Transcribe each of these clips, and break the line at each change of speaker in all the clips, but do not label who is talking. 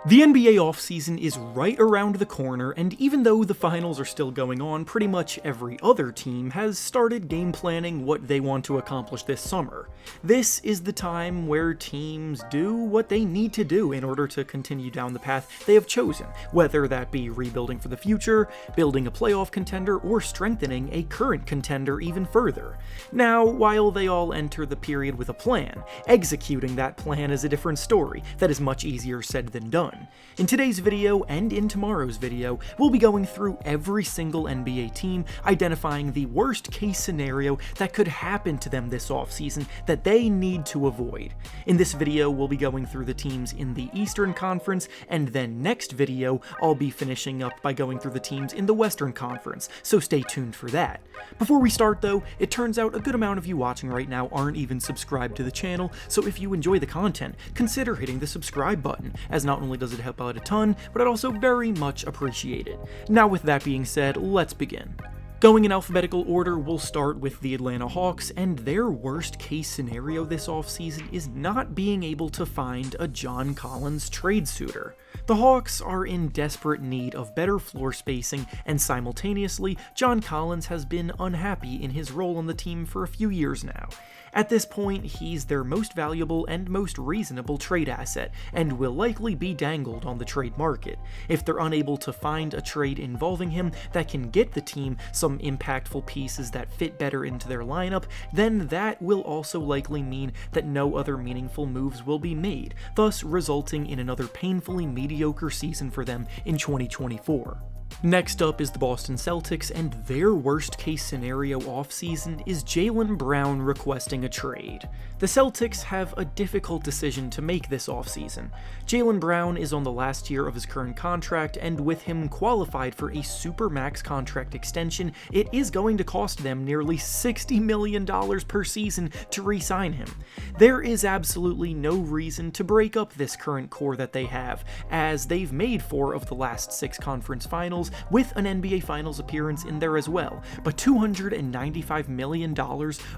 The NBA offseason is right around the corner, and even though the finals are still going on, pretty much every other team has started game planning what they want to accomplish this summer. This is the time where teams do what they need to do in order to continue down the path they have chosen, whether that be rebuilding for the future, building a playoff contender, or strengthening a current contender even further. Now, while they all enter the period with a plan, executing that plan is a different story that is much easier said than done. In today's video, and in tomorrow's video, we'll be going through every single NBA team, identifying the worst case scenario that could happen to them this offseason that they need to avoid. In this video, we'll be going through the teams in the Eastern Conference, and then next video, I'll be finishing up by going through the teams in the Western Conference, so stay tuned for that. Before we start though, it turns out a good amount of you watching right now aren't even subscribed to the channel, so if you enjoy the content, consider hitting the subscribe button, as not only does it help out a ton, but I'd also very much appreciate it. Now with that being said, let's begin. Going in alphabetical order, we'll start with the Atlanta Hawks, and their worst case scenario this offseason is not being able to find a John Collins trade suitor. The Hawks are in desperate need of better floor spacing, and simultaneously, John Collins has been unhappy in his role on the team for a few years now. At this point, he's their most valuable and most reasonable trade asset, and will likely be dangled on the trade market. If they're unable to find a trade involving him that can get the team some impactful pieces that fit better into their lineup, then that will also likely mean that no other meaningful moves will be made, thus resulting in another painfully mediocre season for them in 2024. Next up is the Boston Celtics, and their worst case scenario offseason is Jaylen Brown requesting a trade. The Celtics have a difficult decision to make this offseason. Jaylen Brown is on the last year of his current contract, and with him qualified for a supermax contract extension, it is going to cost them nearly $60 million per season to re-sign him. There is absolutely no reason to break up this current core that they have, as they've made 4 of the last 6 conference finals, with an NBA Finals appearance in there as well, but $295 million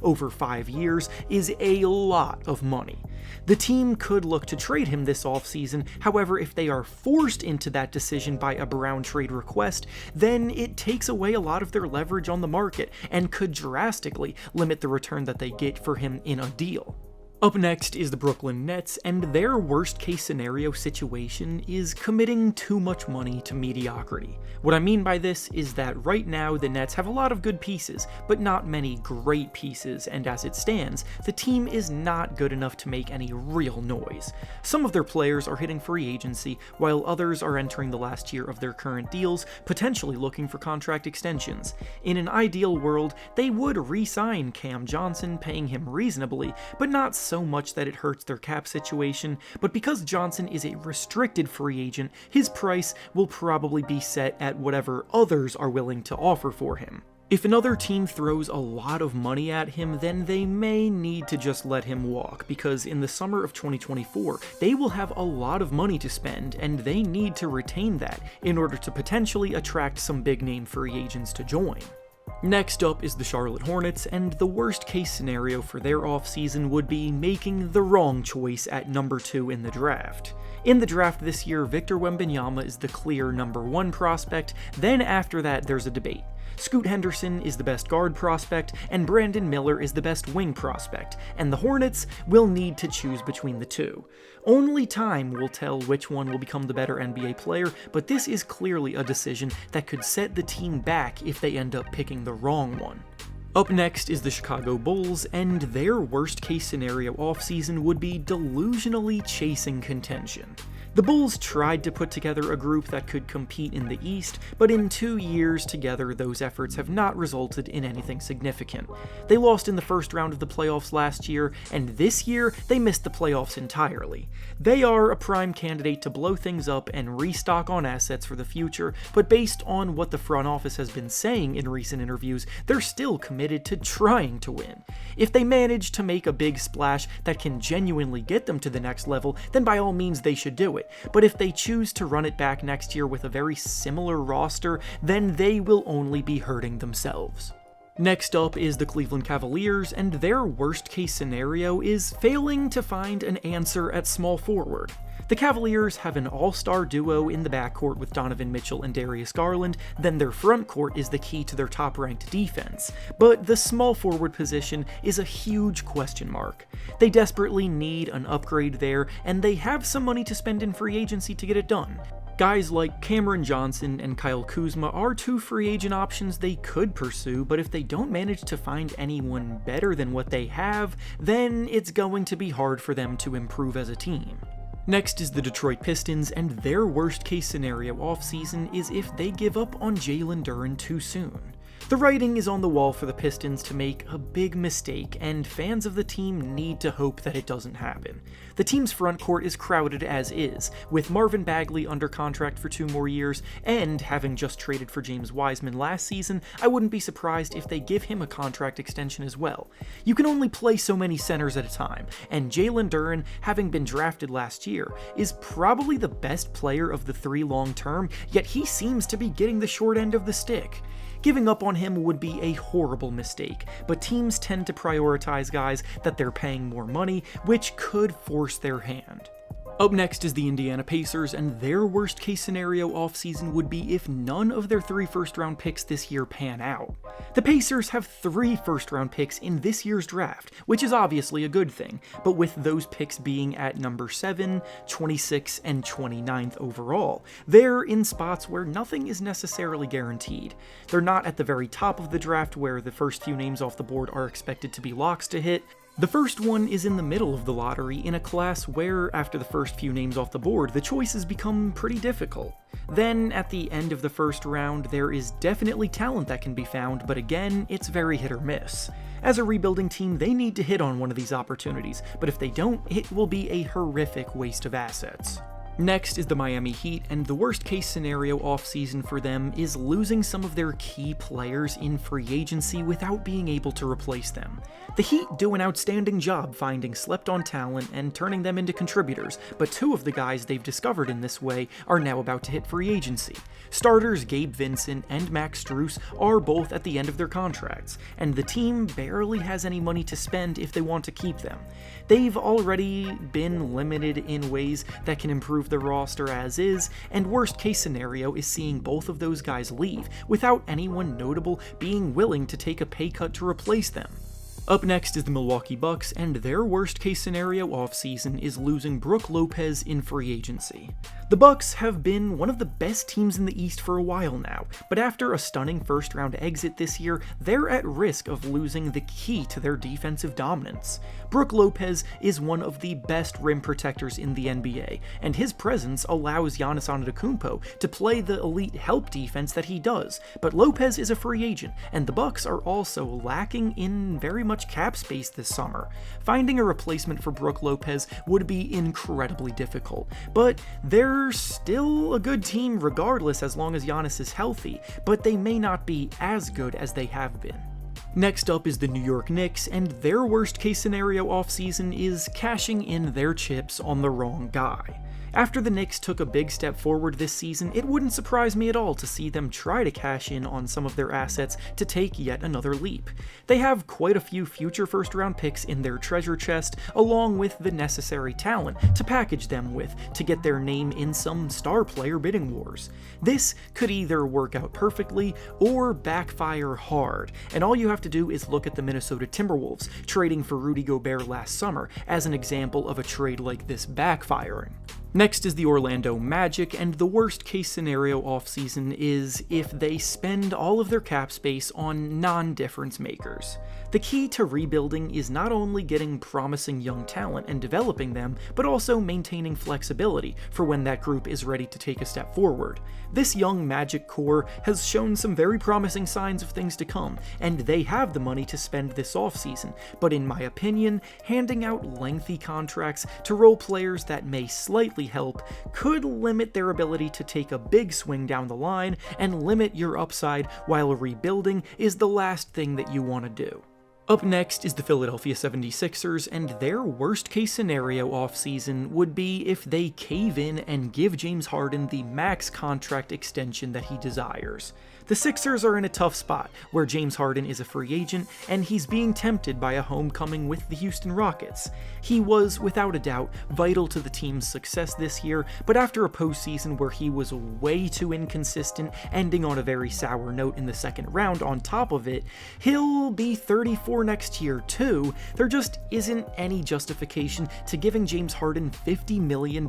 over 5 years is a lot of money. The team could look to trade him this offseason, however, if they are forced into that decision by a Brown trade request, then it takes away a lot of their leverage on the market and could drastically limit the return that they get for him in a deal. Up next is the Brooklyn Nets, and their worst case scenario situation is committing too much money to mediocrity. What I mean by this is that right now the Nets have a lot of good pieces, but not many great pieces, and as it stands, the team is not good enough to make any real noise. Some of their players are hitting free agency, while others are entering the last year of their current deals, potentially looking for contract extensions. In an ideal world, they would re-sign Cam Johnson, paying him reasonably, but not so much that it hurts their cap situation, but because Johnson is a restricted free agent, his price will probably be set at whatever others are willing to offer for him. If another team throws a lot of money at him, then they may need to just let him walk, because in the summer of 2024, they will have a lot of money to spend, and they need to retain that in order to potentially attract some big-name free agents to join. Next up is the Charlotte Hornets, and the worst case scenario for their offseason would be making the wrong choice at number 2 in the draft. In the draft this year, Victor Wembanyama is the clear number 1 prospect, then after that there's a debate. Scoot Henderson is the best guard prospect, and Brandon Miller is the best wing prospect, and the Hornets will need to choose between the two. Only time will tell which one will become the better NBA player, but this is clearly a decision that could set the team back if they end up picking the wrong one. Up next is the Chicago Bulls, and their worst case scenario offseason would be delusionally chasing contention. The Bulls tried to put together a group that could compete in the East, but in 2 years together those efforts have not resulted in anything significant. They lost in the first round of the playoffs last year, and this year they missed the playoffs entirely. They are a prime candidate to blow things up and restock on assets for the future, but based on what the front office has been saying in recent interviews, they're still committed to trying to win. If they manage to make a big splash that can genuinely get them to the next level, then by all means they should do it. But if they choose to run it back next year with a very similar roster, then they will only be hurting themselves. Next up is the Cleveland Cavaliers, and their worst case scenario is failing to find an answer at small forward. The Cavaliers have an all-star duo in the backcourt with Donovan Mitchell and Darius Garland, then their front court is the key to their top-ranked defense, but the small forward position is a huge question mark. They desperately need an upgrade there, and they have some money to spend in free agency to get it done. Guys like Cameron Johnson and Kyle Kuzma are two free agent options they could pursue, but if they don't manage to find anyone better than what they have, then it's going to be hard for them to improve as a team. Next is the Detroit Pistons, and their worst case scenario offseason is if they give up on Jalen Duren too soon. The writing is on the wall for the Pistons to make a big mistake, and fans of the team need to hope that it doesn't happen. The team's front court is crowded as is, with Marvin Bagley under contract for 2 more years, and having just traded for James Wiseman last season, I wouldn't be surprised if they give him a contract extension as well. You can only play so many centers at a time, and Jalen Duren, having been drafted last year, is probably the best player of the 3 long-term, yet he seems to be getting the short end of the stick. Giving up on him would be a horrible mistake, but teams tend to prioritize guys that they're paying more money, which could force their hand. Up next is the Indiana Pacers, and their worst case scenario offseason would be if none of their 3 first-round picks this year pan out. The Pacers have 3 first-round picks in this year's draft, which is obviously a good thing, but with those picks being at number 7, 26, and 29th overall, they're in spots where nothing is necessarily guaranteed. They're not at the very top of the draft where the first few names off the board are expected to be locks to hit. The first one is in the middle of the lottery in a class where, after the first few names off the board, the choices become pretty difficult. Then, at the end of the first round, there is definitely talent that can be found, but again, it's very hit or miss. As a rebuilding team, they need to hit on one of these opportunities, but if they don't, it will be a horrific waste of assets. Next is the Miami Heat, and the worst case scenario offseason for them is losing some of their key players in free agency without being able to replace them. The Heat do an outstanding job finding slept-on talent and turning them into contributors, but 2 of the guys they've discovered in this way are now about to hit free agency. Starters Gabe Vincent and Max Strus are both at the end of their contracts, and the team barely has any money to spend if they want to keep them. They've already been limited in ways that can improve the roster as is, and worst case scenario is seeing both of those guys leave, without anyone notable being willing to take a pay cut to replace them. Up next is the Milwaukee Bucks, and their worst case scenario offseason is losing Brook Lopez in free agency. The Bucks have been one of the best teams in the East for a while now, but after a stunning first-round exit this year, they're at risk of losing the key to their defensive dominance. Brook Lopez is one of the best rim protectors in the NBA, and his presence allows Giannis Antetokounmpo to play the elite help defense that he does, but Lopez is a free agent, and the Bucks are also lacking in very much cap space this summer. Finding a replacement for Brook Lopez would be incredibly difficult, but they're still a good team regardless as long as Giannis is healthy, but they may not be as good as they have been. Next up is the New York Knicks, and their worst case scenario offseason is cashing in their chips on the wrong guy. After the Knicks took a big step forward this season, it wouldn't surprise me at all to see them try to cash in on some of their assets to take yet another leap. They have quite a few future first-round picks in their treasure chest, along with the necessary talent to package them with to get their name in some star player bidding wars. This could either work out perfectly or backfire hard, and all you have to do is look at the Minnesota Timberwolves trading for Rudy Gobert last summer as an example of a trade like this backfiring. Next is the Orlando Magic, and the worst case scenario offseason is if they spend all of their cap space on non-difference makers. The key to rebuilding is not only getting promising young talent and developing them, but also maintaining flexibility for when that group is ready to take a step forward. This young Magic core has shown some very promising signs of things to come, and they have the money to spend this offseason, but in my opinion, handing out lengthy contracts to role players that may slightly help could limit their ability to take a big swing down the line and limit your upside, while rebuilding is the last thing that you want to do. Up next is the Philadelphia 76ers, and their worst case scenario offseason would be if they cave in and give James Harden the max contract extension that he desires. The Sixers are in a tough spot, where James Harden is a free agent, and he's being tempted by a homecoming with the Houston Rockets. He was, without a doubt, vital to the team's success this year, but after a postseason where he was way too inconsistent, ending on a very sour note in the second round on top of it, he'll be 34 next year too. There just isn't any justification to giving James Harden $50 million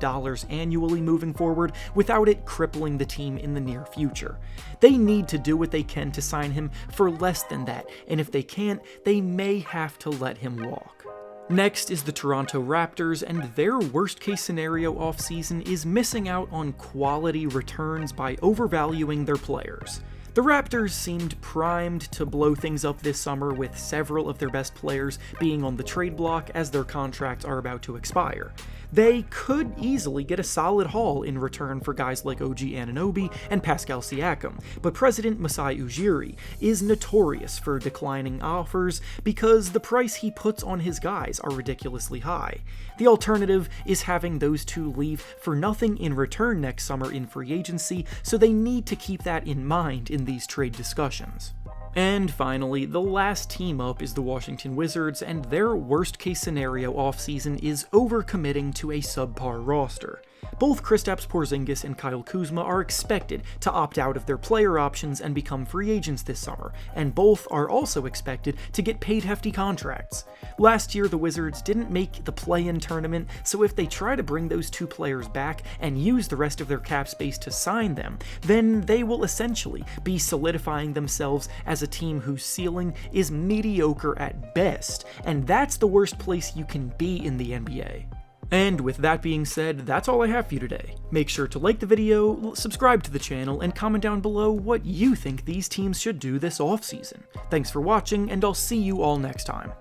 annually moving forward without it crippling the team in the near future. They need to do what they can to sign him for less than that, and if they can't, they may have to let him walk. Next is the Toronto Raptors, and their worst-case scenario offseason is missing out on quality returns by overvaluing their players. The Raptors seemed primed to blow things up this summer, with several of their best players being on the trade block as their contracts are about to expire. They could easily get a solid haul in return for guys like OG Anunoby and Pascal Siakam, but President Masai Ujiri is notorious for declining offers because the price he puts on his guys are ridiculously high. The alternative is having those two leave for nothing in return next summer in free agency, so they need to keep that in mind in these trade discussions. And finally, the last team up is the Washington Wizards, and their worst-case scenario offseason is overcommitting to a subpar roster. Both Kristaps Porzingis and Kyle Kuzma are expected to opt out of their player options and become free agents this summer, and both are also expected to get paid hefty contracts. Last year, the Wizards didn't make the play-in tournament, so if they try to bring those two players back and use the rest of their cap space to sign them, then they will essentially be solidifying themselves as a team whose ceiling is mediocre at best, and that's the worst place you can be in the NBA. And with that being said, that's all I have for you today. Make sure to like the video, subscribe to the channel, and comment down below what you think these teams should do this offseason. Thanks for watching, and I'll see you all next time.